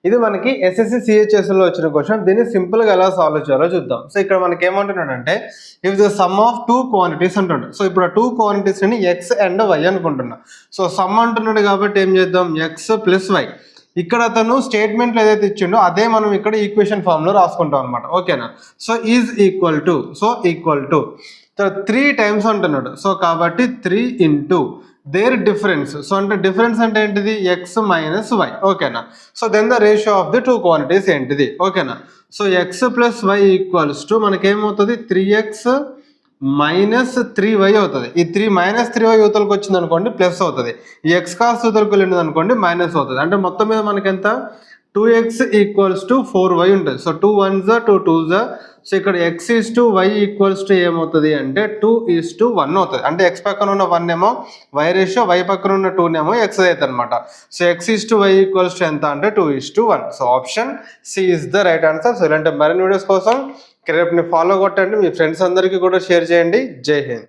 ఇది మనకి ఎస్ఎస్సి సిహెచ్ఎస్లో వచ్చిన క్వశ్చన్. దీన్ని సింపుల్గా ఎలా సాల్వ్ చేయాలో చూద్దాం. సో ఇక్కడ మనకి ఏమంటున్నాడంటే if the sum of two quantities అంటున్నాడు. సో ఇప్పుడు ఆ టూ క్వాంటిటీస్ని ఎక్స్ అండ్ వై అనుకుంటున్నా. సో సమ్ అంటున్నాడు కాబట్టి ఏం చేద్దాం, ఎక్స్ ప్లస్ వై. ఇక్కడ అతను స్టేట్మెంట్లు ఏదైతే ఇచ్చిండో అదే మనం ఇక్కడ ఈక్వేషన్ ఫామ్లో రాసుకుంటాం అనమాట. ఓకేనా. So is equal to, so equal to 3 times అంటున్నాడు. సో కాబట్టి 3 ఇంటూ దేర్ డిఫరెన్స్. సో అంటే డిఫరెన్స్ అంటే ఏంటిది, ఎక్స్ మైనస్ వై. ఓకేనా. So then the ratio of the two quantities ఏంటిది. ఓకేనా. So X plus Y equals to మనకేమవుతుంది, 3x minus 3y అవుతుంది. ఈ 3 మైనస్ 3y యువతలకు వచ్చింది అనుకోండి ప్లస్ అవుతుంది. ఈ ఎక్స్ కాస్ యువతలకు వెళ్ళింది అనుకోండి మైనస్ అవుతుంది. అంటే మొత్తం మీద మనకి ఎంత, 2x ఈక్వల్స్ టు 4y ఉంటుంది. So 2 1s 2 2s. సో ఇక్కడ x is to y equals to ఏమవుతుంది అంటే 2:1 అవుతుంది. అంటే x పక్కన ఉన్న 1 ఏమో y రేషియో, y పక్కన ఉన్న 2 ఏమో x అవుతుంది అనమాట. So x is to y equals to ఎంత అంటే 2:1. So option C is the right answer. So ఇలాంటి మరిన్ని వీడియోస్ కోసం ని ఫాలో కొట్టండి, మీ ఫ్రెండ్స్ అందరికీ కూడా షేర్ చేయండి. జై హింద్.